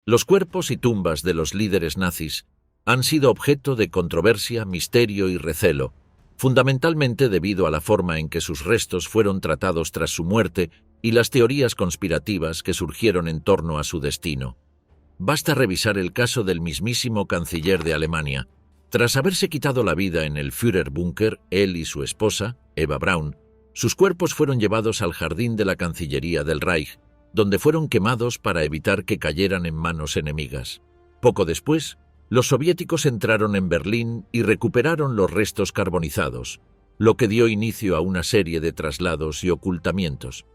Los cuerpos y tumbas de los líderes nazis han sido objeto de controversia, misterio y recelo, fundamentalmente debido a la forma en que sus restos fueron tratados tras su muerte y las teorías conspirativas que surgieron en torno a su destino. Basta revisar el caso del mismísimo canciller de Alemania. Tras haberse quitado la vida en el Führerbunker, él y su esposa, Eva Braun, sus cuerpos fueron llevados al jardín de la Cancillería del Reich, donde fueron quemados para evitar que cayeran en manos enemigas. Poco después, los soviéticos entraron en Berlín y recuperaron los restos carbonizados, lo que dio inicio a una serie de traslados y ocultamientos.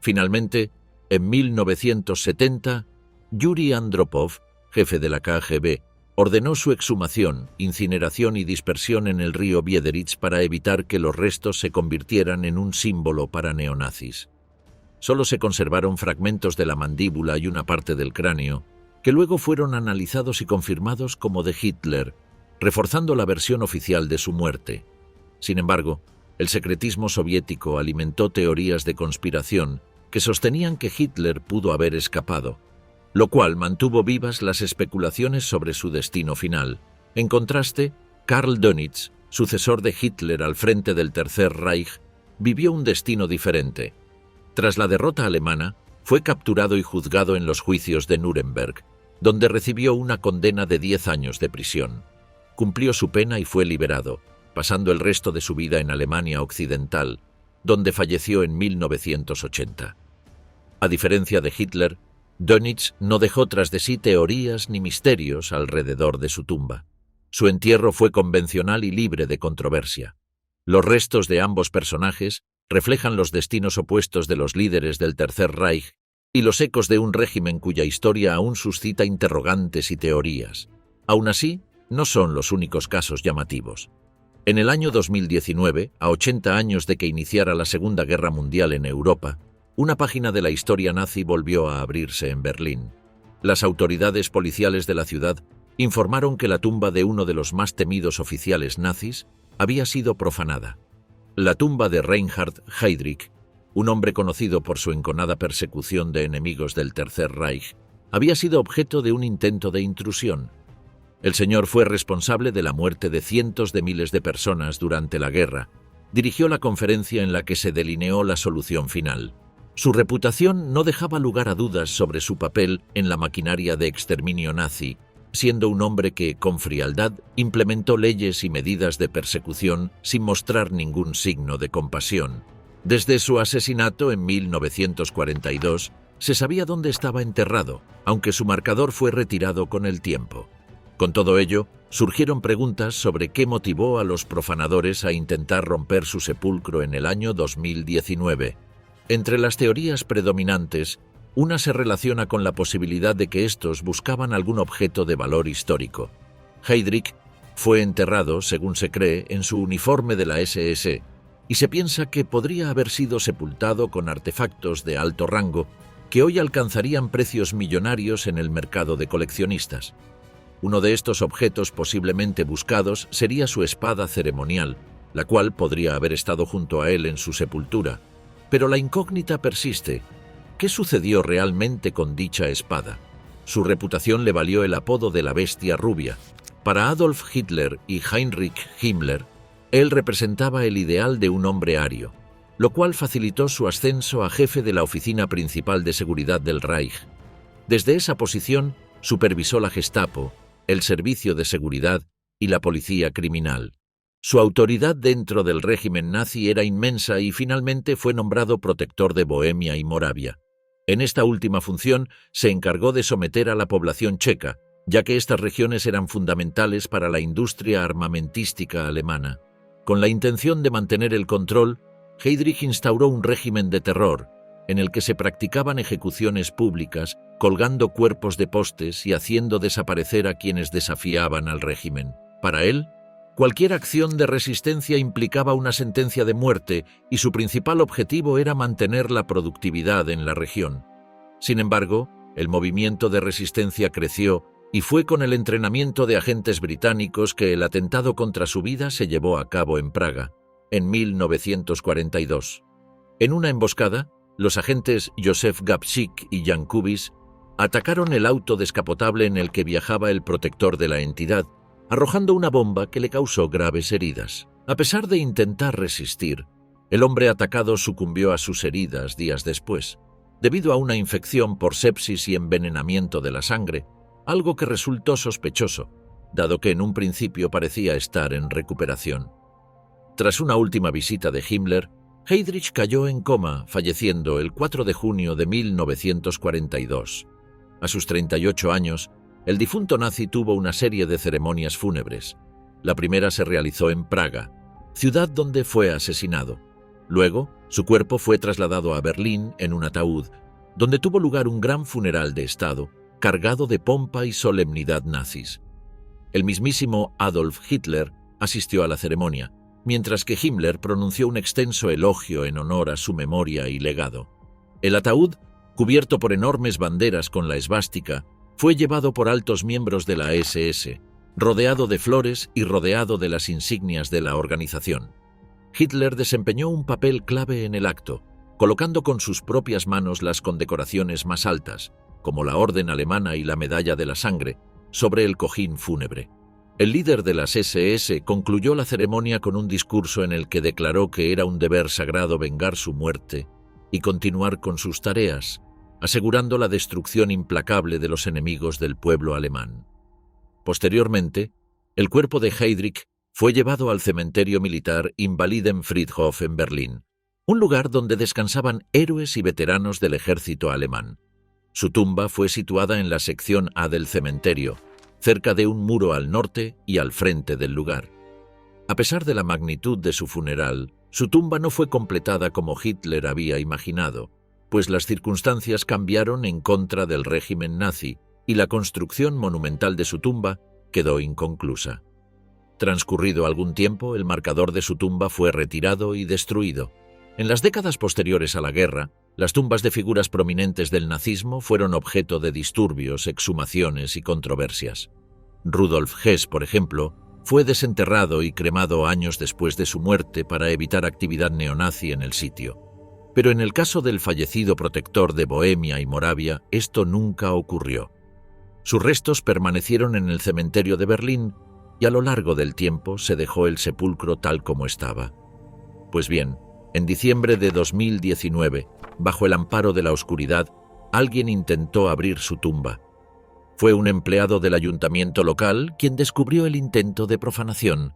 Finalmente, en 1970, Yuri Andropov, jefe de la KGB, ordenó su exhumación, incineración y dispersión en el río Biederitz para evitar que los restos se convirtieran en un símbolo para neonazis. Solo se conservaron fragmentos de la mandíbula y una parte del cráneo, que luego fueron analizados y confirmados como de Hitler, reforzando la versión oficial de su muerte. Sin embargo, el secretismo soviético alimentó teorías de conspiración que sostenían que Hitler pudo haber escapado, lo cual mantuvo vivas las especulaciones sobre su destino final. En contraste, Karl Dönitz, sucesor de Hitler al frente del Tercer Reich, vivió un destino diferente. Tras la derrota alemana, fue capturado y juzgado en los juicios de Nuremberg, donde recibió una condena de 10 años de prisión. Cumplió su pena y fue liberado, pasando el resto de su vida en Alemania Occidental, donde falleció en 1980. A diferencia de Hitler, Dönitz no dejó tras de sí teorías ni misterios alrededor de su tumba. Su entierro fue convencional y libre de controversia. Los restos de ambos personajes reflejan los destinos opuestos de los líderes del Tercer Reich y los ecos de un régimen cuya historia aún suscita interrogantes y teorías. Aún así, no son los únicos casos llamativos. En el año 2019, a 80 años de que iniciara la Segunda Guerra Mundial en Europa, una página de la historia nazi volvió a abrirse en Berlín. Las autoridades policiales de la ciudad informaron que la tumba de uno de los más temidos oficiales nazis había sido profanada. La tumba de Reinhard Heydrich, un hombre conocido por su enconada persecución de enemigos del Tercer Reich, había sido objeto de un intento de intrusión. El señor fue responsable de la muerte de cientos de miles de personas durante la guerra. Dirigió la conferencia en la que se delineó la solución final. Su reputación no dejaba lugar a dudas sobre su papel en la maquinaria de exterminio nazi, siendo un hombre que, con frialdad, implementó leyes y medidas de persecución sin mostrar ningún signo de compasión. Desde su asesinato en 1942, se sabía dónde estaba enterrado, aunque su marcador fue retirado con el tiempo. Con todo ello, surgieron preguntas sobre qué motivó a los profanadores a intentar romper su sepulcro en el año 2019. Entre las teorías predominantes, una se relaciona con la posibilidad de que estos buscaban algún objeto de valor histórico. Heydrich fue enterrado, según se cree, en su uniforme de la SS, y se piensa que podría haber sido sepultado con artefactos de alto rango que hoy alcanzarían precios millonarios en el mercado de coleccionistas. Uno de estos objetos posiblemente buscados sería su espada ceremonial, la cual podría haber estado junto a él en su sepultura. Pero la incógnita persiste. ¿Qué sucedió realmente con dicha espada? Su reputación le valió el apodo de la bestia rubia. Para Adolf Hitler y Heinrich Himmler, él representaba el ideal de un hombre ario, lo cual facilitó su ascenso a jefe de la Oficina Principal de Seguridad del Reich. Desde esa posición, supervisó la Gestapo, el Servicio de Seguridad y la Policía Criminal. Su autoridad dentro del régimen nazi era inmensa y finalmente fue nombrado protector de Bohemia y Moravia. En esta última función se encargó de someter a la población checa, ya que estas regiones eran fundamentales para la industria armamentística alemana. Con la intención de mantener el control, Heydrich instauró un régimen de terror, en el que se practicaban ejecuciones públicas, colgando cuerpos de postes y haciendo desaparecer a quienes desafiaban al régimen. Para él, cualquier acción de resistencia implicaba una sentencia de muerte y su principal objetivo era mantener la productividad en la región. Sin embargo, el movimiento de resistencia creció y fue con el entrenamiento de agentes británicos que el atentado contra su vida se llevó a cabo en Praga, en 1942. En una emboscada, los agentes Józef Gabčík y Jan Kubiš atacaron el auto descapotable en el que viajaba el protector de la entidad, arrojando una bomba que le causó graves heridas. A pesar de intentar resistir, el hombre atacado sucumbió a sus heridas días después, debido a una infección por sepsis y envenenamiento de la sangre, algo que resultó sospechoso, dado que en un principio parecía estar en recuperación. Tras una última visita de Himmler, Heydrich cayó en coma, falleciendo el 4 de junio de 1942. A sus 38 años, el difunto nazi tuvo una serie de ceremonias fúnebres. La primera se realizó en Praga, ciudad donde fue asesinado. Luego, su cuerpo fue trasladado a Berlín en un ataúd, donde tuvo lugar un gran funeral de Estado, cargado de pompa y solemnidad nazis. El mismísimo Adolf Hitler asistió a la ceremonia, mientras que Himmler pronunció un extenso elogio en honor a su memoria y legado. El ataúd, cubierto por enormes banderas con la esvástica, fue llevado por altos miembros de la SS, rodeado de flores y rodeado de las insignias de la organización. Hitler desempeñó un papel clave en el acto, colocando con sus propias manos las condecoraciones más altas, como la Orden Alemana y la Medalla de la Sangre, sobre el cojín fúnebre. El líder de las SS concluyó la ceremonia con un discurso en el que declaró que era un deber sagrado vengar su muerte y continuar con sus tareas, asegurando la destrucción implacable de los enemigos del pueblo alemán. Posteriormente, el cuerpo de Heydrich fue llevado al cementerio militar Invalidenfriedhof en Berlín, un lugar donde descansaban héroes y veteranos del ejército alemán. Su tumba fue situada en la sección A del cementerio, cerca de un muro al norte y al frente del lugar. A pesar de la magnitud de su funeral, su tumba no fue completada como Hitler había imaginado, pues las circunstancias cambiaron en contra del régimen nazi y la construcción monumental de su tumba quedó inconclusa. Transcurrido algún tiempo, el marcador de su tumba fue retirado y destruido. En las décadas posteriores a la guerra, las tumbas de figuras prominentes del nazismo fueron objeto de disturbios, exhumaciones y controversias. Rudolf Hess, por ejemplo, fue desenterrado y cremado años después de su muerte para evitar actividad neonazi en el sitio. Pero en el caso del fallecido protector de Bohemia y Moravia, esto nunca ocurrió. Sus restos permanecieron en el cementerio de Berlín y a lo largo del tiempo se dejó el sepulcro tal como estaba. Pues bien, en diciembre de 2019, bajo el amparo de la oscuridad, alguien intentó abrir su tumba. Fue un empleado del ayuntamiento local quien descubrió el intento de profanación.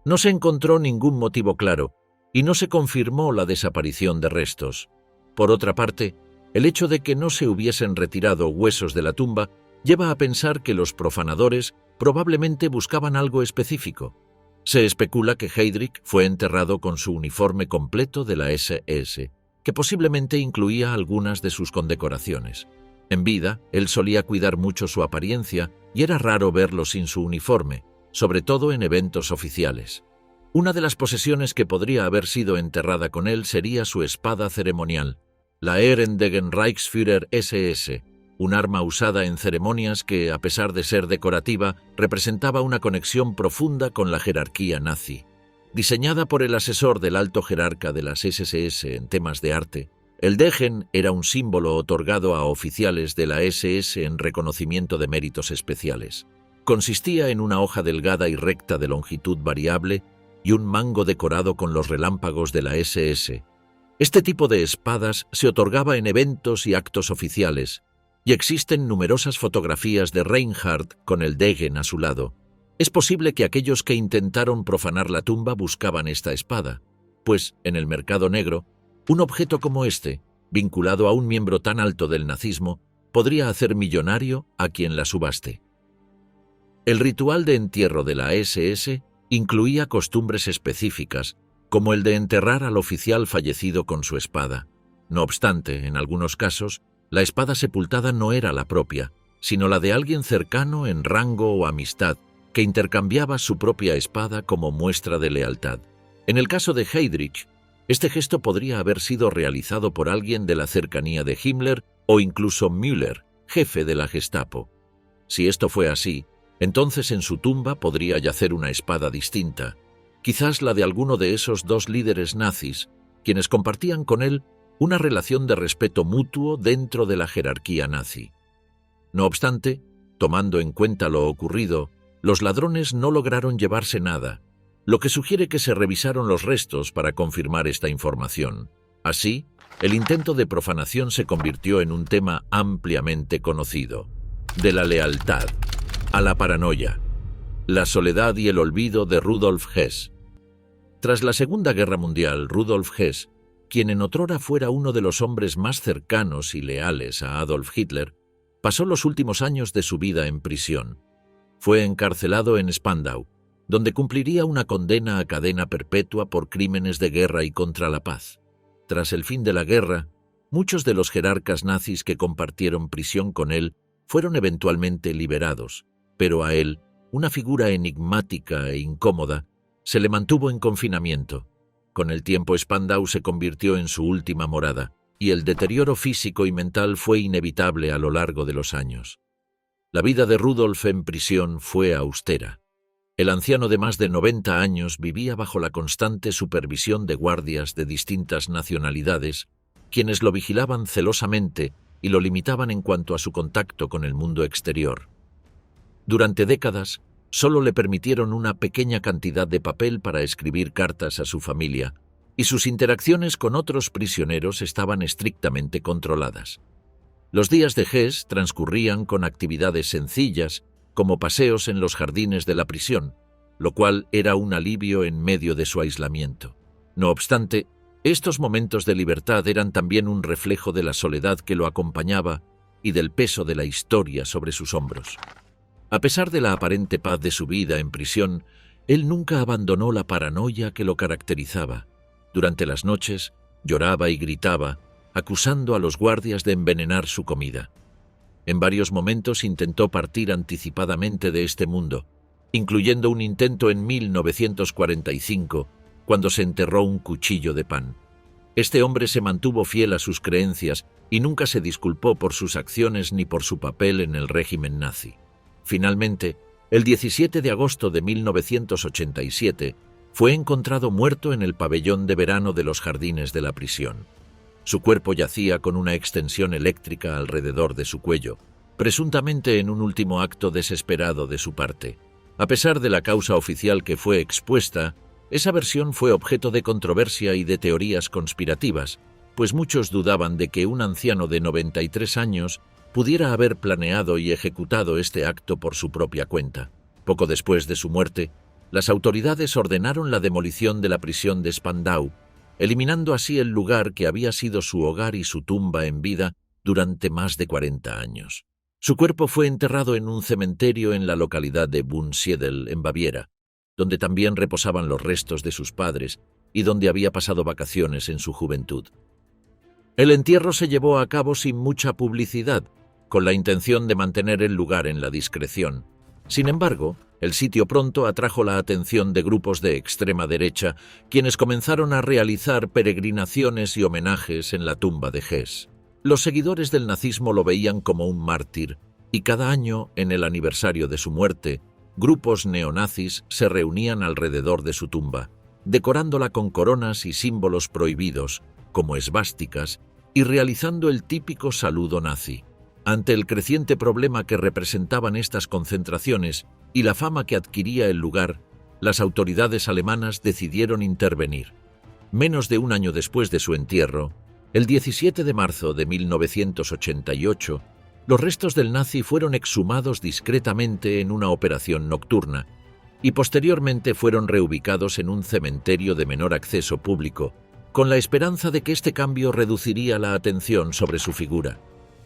No se encontró ningún motivo claro y no se confirmó la desaparición de restos. Por otra parte, el hecho de que no se hubiesen retirado huesos de la tumba lleva a pensar que los profanadores probablemente buscaban algo específico. Se especula que Heydrich fue enterrado con su uniforme completo de la SS, que posiblemente incluía algunas de sus condecoraciones. En vida, él solía cuidar mucho su apariencia y era raro verlo sin su uniforme, sobre todo en eventos oficiales. Una de las posesiones que podría haber sido enterrada con él sería su espada ceremonial, la Ehrendegen Reichsführer SS, un arma usada en ceremonias que, a pesar de ser decorativa, representaba una conexión profunda con la jerarquía nazi. Diseñada por el asesor del alto jerarca de las SS en temas de arte, el Degen era un símbolo otorgado a oficiales de la SS en reconocimiento de méritos especiales. Consistía en una hoja delgada y recta de longitud variable y un mango decorado con los relámpagos de la SS. Este tipo de espadas se otorgaba en eventos y actos oficiales, y existen numerosas fotografías de Reinhardt con el Degen a su lado. Es posible que aquellos que intentaron profanar la tumba buscaban esta espada, pues, en el mercado negro, un objeto como este, vinculado a un miembro tan alto del nazismo, podría hacer millonario a quien la subaste. El ritual de entierro de la SS incluía costumbres específicas, como el de enterrar al oficial fallecido con su espada. No obstante, en algunos casos, la espada sepultada no era la propia, sino la de alguien cercano en rango o amistad, que intercambiaba su propia espada como muestra de lealtad. En el caso de Heydrich, este gesto podría haber sido realizado por alguien de la cercanía de Himmler o incluso Müller, jefe de la Gestapo. Si esto fue así, entonces en su tumba podría yacer una espada distinta, quizás la de alguno de esos dos líderes nazis, quienes compartían con él una relación de respeto mutuo dentro de la jerarquía nazi. No obstante, tomando en cuenta lo ocurrido, los ladrones no lograron llevarse nada, lo que sugiere que se revisaron los restos para confirmar esta información. Así, el intento de profanación se convirtió en un tema ampliamente conocido. De la lealtad a la paranoia, la soledad y el olvido de Rudolf Hess. Tras la Segunda Guerra Mundial, Rudolf Hess, quien en otrora fuera uno de los hombres más cercanos y leales a Adolf Hitler, pasó los últimos años de su vida en prisión. Fue encarcelado en Spandau, donde cumpliría una condena a cadena perpetua por crímenes de guerra y contra la paz. Tras el fin de la guerra, muchos de los jerarcas nazis que compartieron prisión con él fueron eventualmente liberados, pero a él, una figura enigmática e incómoda, se le mantuvo en confinamiento. Con el tiempo Spandau se convirtió en su última morada, y el deterioro físico y mental fue inevitable a lo largo de los años. La vida de Rudolf en prisión fue austera. El anciano de más de 90 años vivía bajo la constante supervisión de guardias de distintas nacionalidades, quienes lo vigilaban celosamente y lo limitaban en cuanto a su contacto con el mundo exterior. Durante décadas, solo le permitieron una pequeña cantidad de papel para escribir cartas a su familia, y sus interacciones con otros prisioneros estaban estrictamente controladas. Los días de Hess transcurrían con actividades sencillas, como paseos en los jardines de la prisión, lo cual era un alivio en medio de su aislamiento. No obstante, estos momentos de libertad eran también un reflejo de la soledad que lo acompañaba y del peso de la historia sobre sus hombros. A pesar de la aparente paz de su vida en prisión, él nunca abandonó la paranoia que lo caracterizaba. Durante las noches, lloraba y gritaba, acusando a los guardias de envenenar su comida. En varios momentos intentó partir anticipadamente de este mundo, incluyendo un intento en 1945, cuando se enterró un cuchillo de pan. Este hombre se mantuvo fiel a sus creencias y nunca se disculpó por sus acciones ni por su papel en el régimen nazi. Finalmente, el 17 de agosto de 1987, fue encontrado muerto en el pabellón de verano de los jardines de la prisión. Su cuerpo yacía con una extensión eléctrica alrededor de su cuello, presuntamente en un último acto desesperado de su parte. A pesar de la causa oficial que fue expuesta, esa versión fue objeto de controversia y de teorías conspirativas, pues muchos dudaban de que un anciano de 93 años pudiera haber planeado y ejecutado este acto por su propia cuenta. Poco después de su muerte, las autoridades ordenaron la demolición de la prisión de Spandau, eliminando así el lugar que había sido su hogar y su tumba en vida durante más de 40 años. Su cuerpo fue enterrado en un cementerio en la localidad de Wunsiedel, en Baviera, donde también reposaban los restos de sus padres y donde había pasado vacaciones en su juventud. El entierro se llevó a cabo sin mucha publicidad, con la intención de mantener el lugar en la discreción. Sin embargo, el sitio pronto atrajo la atención de grupos de extrema derecha, quienes comenzaron a realizar peregrinaciones y homenajes en la tumba de Hess. Los seguidores del nazismo lo veían como un mártir, y cada año, en el aniversario de su muerte, grupos neonazis se reunían alrededor de su tumba, decorándola con coronas y símbolos prohibidos, como esvásticas, y realizando el típico saludo nazi. Ante el creciente problema que representaban estas concentraciones y la fama que adquiría el lugar, las autoridades alemanas decidieron intervenir. Menos de un año después de su entierro, el 17 de marzo de 1988, los restos del nazi fueron exhumados discretamente en una operación nocturna y posteriormente fueron reubicados en un cementerio de menor acceso público, con la esperanza de que este cambio reduciría la atención sobre su figura.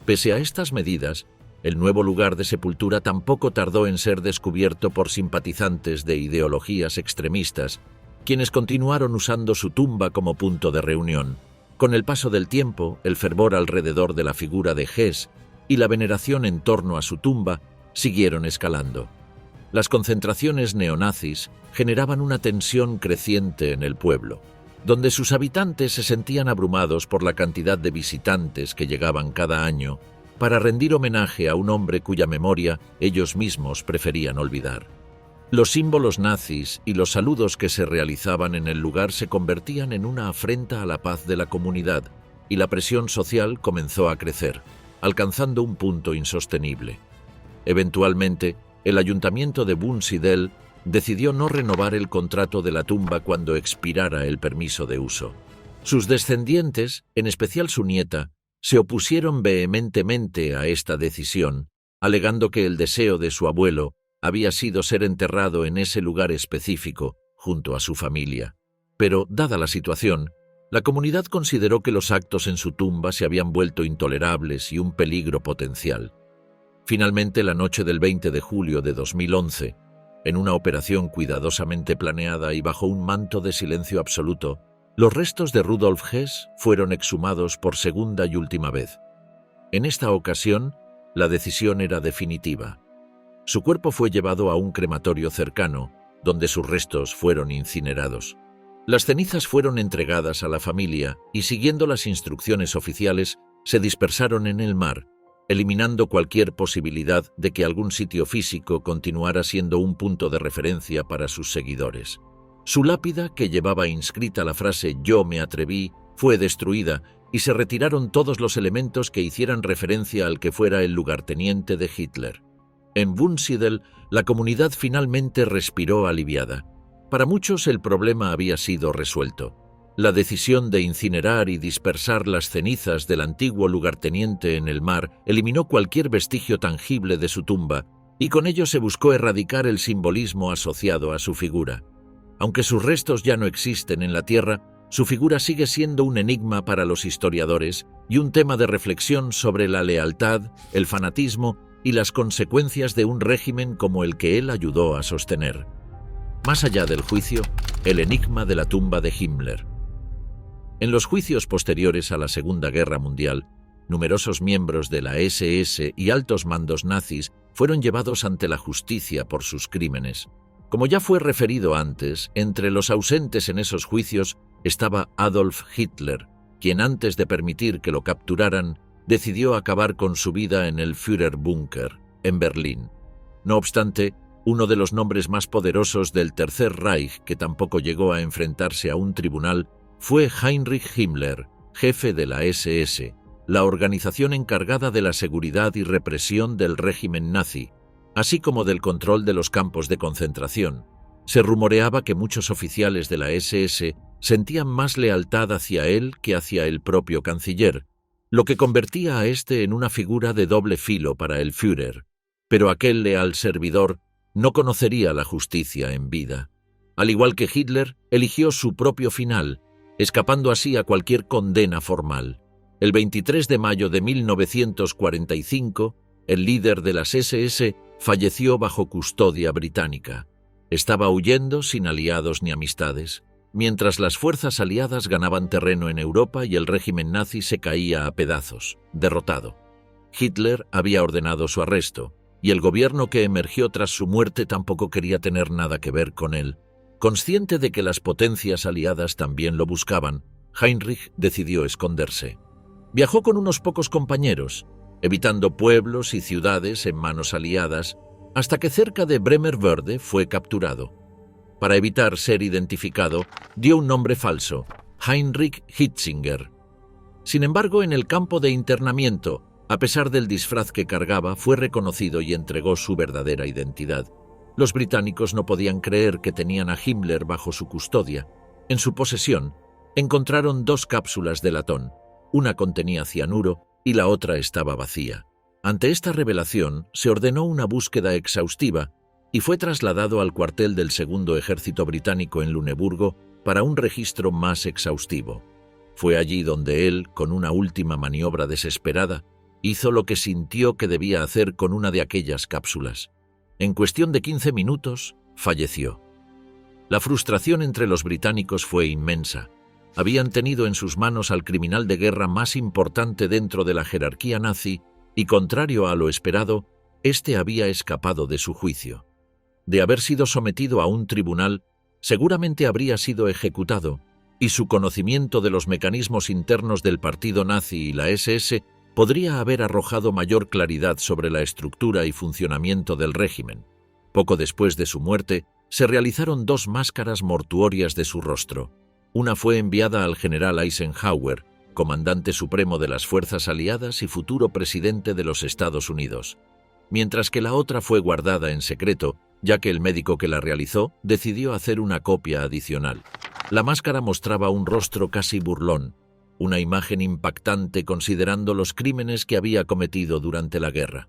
Pese a estas medidas, el nuevo lugar de sepultura tampoco tardó en ser descubierto por simpatizantes de ideologías extremistas, quienes continuaron usando su tumba como punto de reunión. Con el paso del tiempo, el fervor alrededor de la figura de Hess y la veneración en torno a su tumba siguieron escalando. Las concentraciones neonazis generaban una tensión creciente en el pueblo, donde sus habitantes se sentían abrumados por la cantidad de visitantes que llegaban cada año para rendir homenaje a un hombre cuya memoria ellos mismos preferían olvidar. Los símbolos nazis y los saludos que se realizaban en el lugar se convertían en una afrenta a la paz de la comunidad, y la presión social comenzó a crecer. alcanzando un punto insostenible. Eventualmente, el ayuntamiento de Wunsiedel decidió no renovar el contrato de la tumba cuando expirara el permiso de uso. Sus descendientes, en especial su nieta, se opusieron vehementemente a esta decisión, alegando que el deseo de su abuelo había sido ser enterrado en ese lugar específico, junto a su familia. Pero, dada la situación, la comunidad consideró que los actos en su tumba se habían vuelto intolerables y un peligro potencial. Finalmente, la noche del 20 de julio de 2011, en una operación cuidadosamente planeada y bajo un manto de silencio absoluto, los restos de Rudolf Hess fueron exhumados por segunda y última vez. En esta ocasión, la decisión era definitiva. Su cuerpo fue llevado a un crematorio cercano, donde sus restos fueron incinerados. Las cenizas fueron entregadas a la familia y, siguiendo las instrucciones oficiales, se dispersaron en el mar, eliminando cualquier posibilidad de que algún sitio físico continuara siendo un punto de referencia para sus seguidores. Su lápida, que llevaba inscrita la frase «Yo me atreví», fue destruida y se retiraron todos los elementos que hicieran referencia al que fuera el lugarteniente de Hitler. En Wunsiedel, la comunidad finalmente respiró aliviada. Para muchos el problema había sido resuelto. La decisión de incinerar y dispersar las cenizas del antiguo lugarteniente en el mar eliminó cualquier vestigio tangible de su tumba, y con ello se buscó erradicar el simbolismo asociado a su figura. Aunque sus restos ya no existen en la tierra, su figura sigue siendo un enigma para los historiadores y un tema de reflexión sobre la lealtad, el fanatismo y las consecuencias de un régimen como el que él ayudó a sostener. Más allá del juicio, el enigma de la tumba de Himmler. En los juicios posteriores a la Segunda Guerra Mundial, numerosos miembros de la SS y altos mandos nazis fueron llevados ante la justicia por sus crímenes. Como ya fue referido antes, entre los ausentes en esos juicios estaba Adolf Hitler, quien antes de permitir que lo capturaran, decidió acabar con su vida en el Führerbunker, en Berlín. No obstante, uno de los nombres más poderosos del Tercer Reich, que tampoco llegó a enfrentarse a un tribunal, fue Heinrich Himmler, jefe de la SS, la organización encargada de la seguridad y represión del régimen nazi, así como del control de los campos de concentración. Se rumoreaba que muchos oficiales de la SS sentían más lealtad hacia él que hacia el propio canciller, lo que convertía a este en una figura de doble filo para el Führer. Pero aquel leal servidor no conocería la justicia en vida. Al igual que Hitler, eligió su propio final, escapando así a cualquier condena formal. El 23 de mayo de 1945, el líder de las SS falleció bajo custodia británica. Estaba huyendo sin aliados ni amistades, mientras las fuerzas aliadas ganaban terreno en Europa y el régimen nazi se caía a pedazos, derrotado. Hitler había ordenado su arresto, y el gobierno que emergió tras su muerte tampoco quería tener nada que ver con él. Consciente de que las potencias aliadas también lo buscaban, Heinrich decidió esconderse. Viajó con unos pocos compañeros, evitando pueblos y ciudades en manos aliadas, hasta que cerca de Bremervörde fue capturado. Para evitar ser identificado, dio un nombre falso, Heinrich Hitzinger. Sin embargo, en el campo de internamiento, a pesar del disfraz que cargaba, fue reconocido y entregó su verdadera identidad. Los británicos no podían creer que tenían a Himmler bajo su custodia. En su posesión, encontraron 2 cápsulas de latón. Una contenía cianuro y la otra estaba vacía. Ante esta revelación, se ordenó una búsqueda exhaustiva y fue trasladado al cuartel del Segundo Ejército Británico en Luneburgo para un registro más exhaustivo. Fue allí donde él, con una última maniobra desesperada, hizo lo que sintió que debía hacer con una de aquellas cápsulas. En cuestión de 15 minutos, falleció. La frustración entre los británicos fue inmensa. Habían tenido en sus manos al criminal de guerra más importante dentro de la jerarquía nazi y, contrario a lo esperado, éste había escapado de su juicio. De haber sido sometido a un tribunal, seguramente habría sido ejecutado, y su conocimiento de los mecanismos internos del partido nazi y la SS podría haber arrojado mayor claridad sobre la estructura y funcionamiento del régimen. Poco después de su muerte, se realizaron 2 máscaras mortuorias de su rostro. Una fue enviada al general Eisenhower, comandante supremo de las fuerzas aliadas y futuro presidente de los Estados Unidos, mientras que la otra fue guardada en secreto, ya que el médico que la realizó decidió hacer una copia adicional. La máscara mostraba un rostro casi burlón, una imagen impactante considerando los crímenes que había cometido durante la guerra.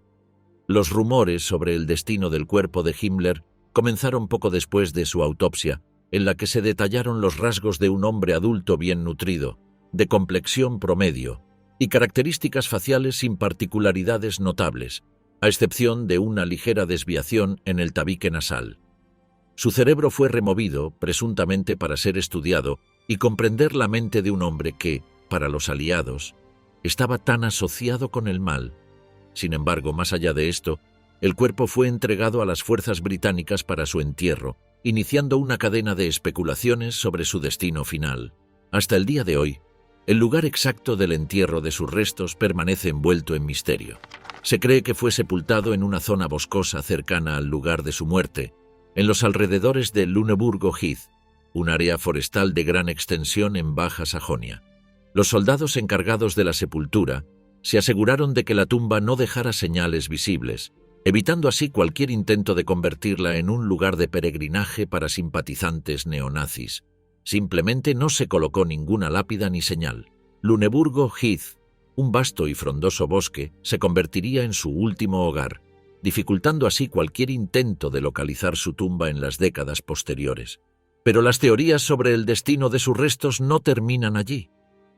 Los rumores sobre el destino del cuerpo de Himmler comenzaron poco después de su autopsia, en la que se detallaron los rasgos de un hombre adulto bien nutrido, de complexión promedio y características faciales sin particularidades notables, a excepción de una ligera desviación en el tabique nasal. Su cerebro fue removido, presuntamente para ser estudiado y comprender la mente de un hombre que, para los aliados, estaba tan asociado con el mal. Sin embargo, más allá de esto, el cuerpo fue entregado a las fuerzas británicas para su entierro, iniciando una cadena de especulaciones sobre su destino final. Hasta el día de hoy, el lugar exacto del entierro de sus restos permanece envuelto en misterio. Se cree que fue sepultado en una zona boscosa cercana al lugar de su muerte, en los alrededores de Lüneburgo Heath, un área forestal de gran extensión en Baja Sajonia. Los soldados encargados de la sepultura se aseguraron de que la tumba no dejara señales visibles, evitando así cualquier intento de convertirla en un lugar de peregrinaje para simpatizantes neonazis. Simplemente no se colocó ninguna lápida ni señal. Lüneburgo Heath, un vasto y frondoso bosque, se convertiría en su último hogar, dificultando así cualquier intento de localizar su tumba en las décadas posteriores. Pero las teorías sobre el destino de sus restos no terminan allí.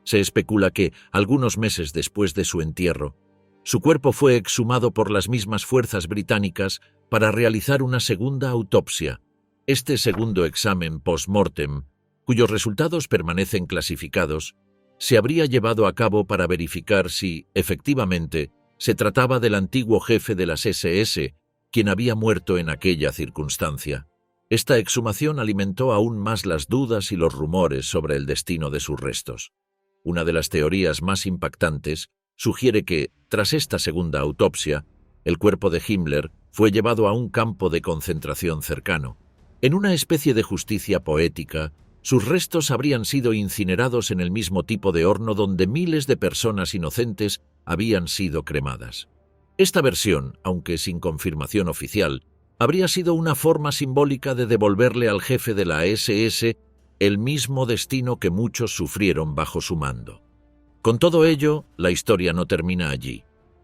Se especula que, algunos meses después de su entierro, su cuerpo fue exhumado por las mismas fuerzas británicas para realizar una segunda autopsia. Este segundo examen post-mortem, cuyos resultados permanecen clasificados, se habría llevado a cabo para verificar si, efectivamente, se trataba del antiguo jefe de las SS, quien había muerto en aquella circunstancia. Esta exhumación alimentó aún más las dudas y los rumores sobre el destino de sus restos. Una de las teorías más impactantes sugiere que, tras esta segunda autopsia, el cuerpo de Himmler fue llevado a un campo de concentración cercano. En una especie de justicia poética, sus restos habrían sido incinerados en el mismo tipo de horno donde miles de personas inocentes habían sido cremadas. Esta versión, aunque sin confirmación oficial, habría sido una forma simbólica de devolverle al jefe de la SS el mismo destino que muchos sufrieron bajo su mando. Con todo ello, la historia no termina allí.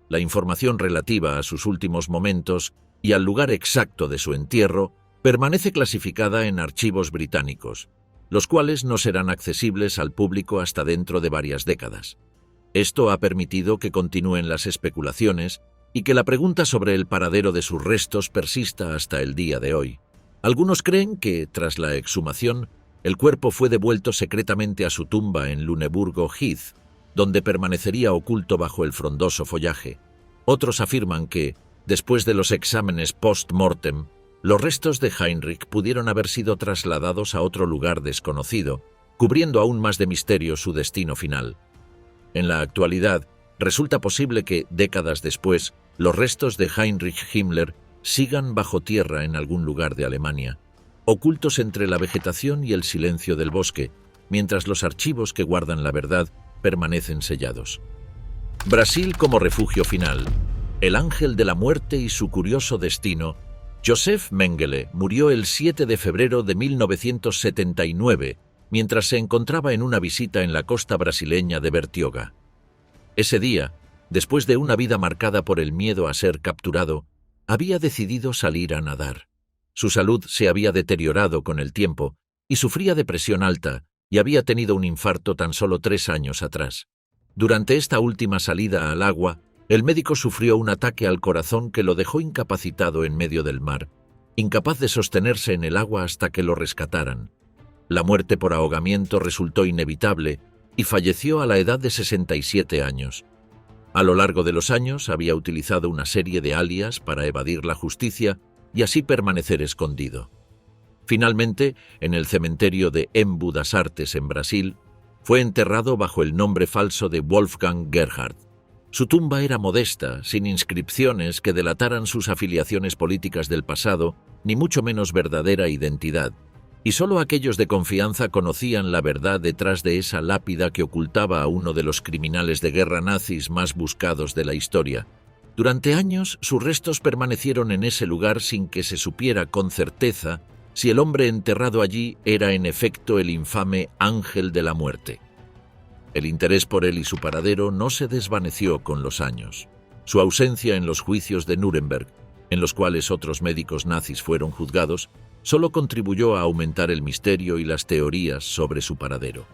La información relativa a sus últimos momentos y al lugar exacto de su entierro permanece clasificada en archivos británicos, los cuales no serán accesibles al público hasta dentro de varias décadas. Esto ha permitido que continúen las especulaciones y que la pregunta sobre el paradero de sus restos persista hasta el día de hoy. Algunos creen que, tras la exhumación, el cuerpo fue devuelto secretamente a su tumba en Lüneburgo Heath, donde permanecería oculto bajo el frondoso follaje. Otros afirman que, después de los exámenes post-mortem, los restos de Heinrich pudieron haber sido trasladados a otro lugar desconocido, cubriendo aún más de misterio su destino final. En la actualidad, resulta posible que, décadas después, los restos de Heinrich Himmler sigan bajo tierra en algún lugar de Alemania, ocultos entre la vegetación y el silencio del bosque, mientras los archivos que guardan la verdad permanecen sellados. Brasil como refugio final. El ángel de la muerte y su curioso destino. Joseph Mengele murió el 7 de febrero de 1979, mientras se encontraba en una visita en la costa brasileña de Bertioga. Ese día, después de una vida marcada por el miedo a ser capturado, había decidido salir a nadar. Su salud se había deteriorado con el tiempo y sufría de presión alta y había tenido un infarto tan solo 3 años atrás. Durante esta última salida al agua, el médico sufrió un ataque al corazón que lo dejó incapacitado en medio del mar, incapaz de sostenerse en el agua hasta que lo rescataran. La muerte por ahogamiento resultó inevitable y falleció a la edad de 67 años. A lo largo de los años había utilizado una serie de alias para evadir la justicia y así permanecer escondido. Finalmente, en el cementerio de Embu das Artes en Brasil, fue enterrado bajo el nombre falso de Wolfgang Gerhardt. Su tumba era modesta, sin inscripciones que delataran sus afiliaciones políticas del pasado, ni mucho menos verdadera identidad, y solo aquellos de confianza conocían la verdad detrás de esa lápida que ocultaba a uno de los criminales de guerra nazis más buscados de la historia. Durante años, sus restos permanecieron en ese lugar sin que se supiera con certeza si el hombre enterrado allí era en efecto el infame Ángel de la Muerte. El interés por él y su paradero no se desvaneció con los años. Su ausencia en los juicios de Nuremberg, en los cuales otros médicos nazis fueron juzgados, solo contribuyó a aumentar el misterio y las teorías sobre su paradero.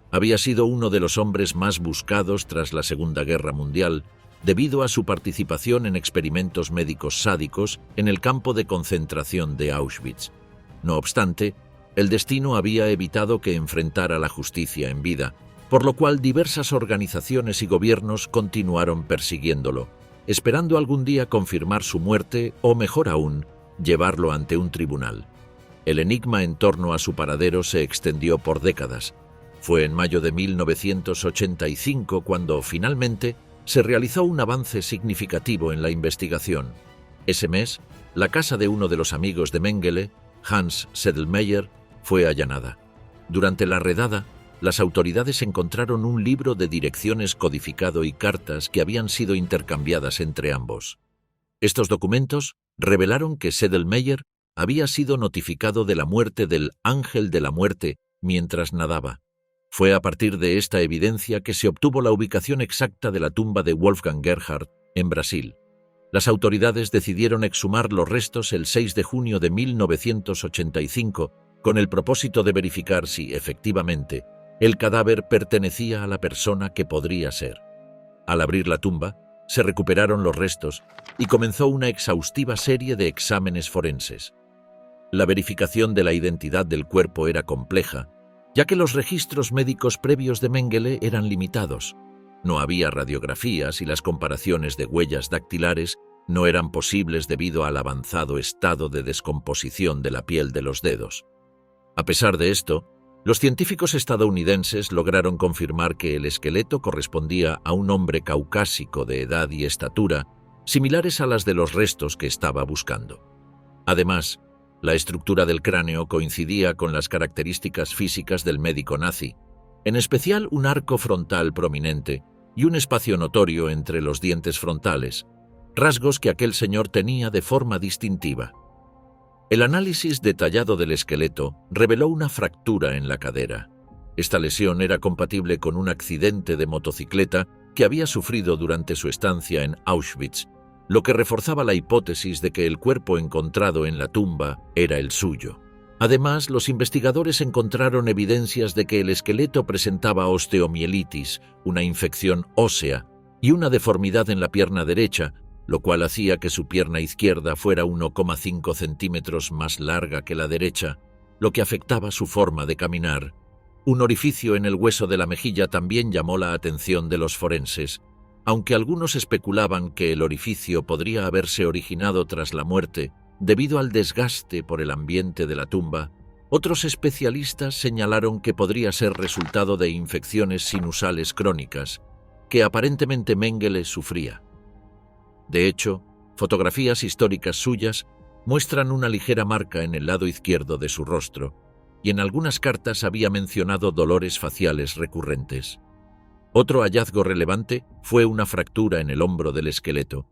Había sido uno de los hombres más buscados tras la Segunda Guerra Mundial, debido a su participación en experimentos médicos sádicos en el campo de concentración de Auschwitz. No obstante, el destino había evitado que enfrentara la justicia en vida, por lo cual diversas organizaciones y gobiernos continuaron persiguiéndolo, esperando algún día confirmar su muerte o, mejor aún, llevarlo ante un tribunal. El enigma en torno a su paradero se extendió por décadas. Fue en mayo de 1985 cuando, finalmente, se realizó un avance significativo en la investigación. Ese mes, la casa de uno de los amigos de Mengele, Hans Sedlmayr, fue allanada. Durante la redada, las autoridades encontraron un libro de direcciones codificado y cartas que habían sido intercambiadas entre ambos. Estos documentos revelaron que Sedlmayr había sido notificado de la muerte del Ángel de la Muerte mientras nadaba. Fue a partir de esta evidencia que se obtuvo la ubicación exacta de la tumba de Wolfgang Gerhard en Brasil. Las autoridades decidieron exhumar los restos el 6 de junio de 1985 con el propósito de verificar si, efectivamente, el cadáver pertenecía a la persona que podría ser. Al abrir la tumba, se recuperaron los restos y comenzó una exhaustiva serie de exámenes forenses. La verificación de la identidad del cuerpo era compleja, ya que los registros médicos previos de Mengele eran limitados. No había radiografías y las comparaciones de huellas dactilares no eran posibles debido al avanzado estado de descomposición de la piel de los dedos. A pesar de esto, los científicos estadounidenses lograron confirmar que el esqueleto correspondía a un hombre caucásico de edad y estatura similares a las de los restos que estaba buscando. Además, la estructura del cráneo coincidía con las características físicas del médico nazi, en especial un arco frontal prominente y un espacio notorio entre los dientes frontales, rasgos que aquel señor tenía de forma distintiva. El análisis detallado del esqueleto reveló una fractura en la cadera. Esta lesión era compatible con un accidente de motocicleta que había sufrido durante su estancia en Auschwitz, lo que reforzaba la hipótesis de que el cuerpo encontrado en la tumba era el suyo. Además, los investigadores encontraron evidencias de que el esqueleto presentaba osteomielitis, una infección ósea, y una deformidad en la pierna derecha, lo cual hacía que su pierna izquierda fuera 1,5 centímetros más larga que la derecha, lo que afectaba su forma de caminar. Un orificio en el hueso de la mejilla también llamó la atención de los forenses, aunque algunos especulaban que el orificio podría haberse originado tras la muerte debido al desgaste por el ambiente de la tumba. Otros especialistas señalaron que podría ser resultado de infecciones sinusales crónicas, que aparentemente Mengele sufría. De hecho, fotografías históricas suyas muestran una ligera marca en el lado izquierdo de su rostro, y en algunas cartas había mencionado dolores faciales recurrentes. Otro hallazgo relevante fue una fractura en el hombro del esqueleto.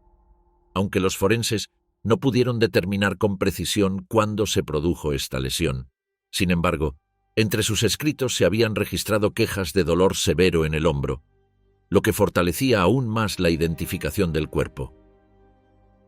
Aunque los forenses no pudieron determinar con precisión cuándo se produjo esta lesión. Sin embargo, entre sus escritos se habían registrado quejas de dolor severo en el hombro, lo que fortalecía aún más la identificación del cuerpo.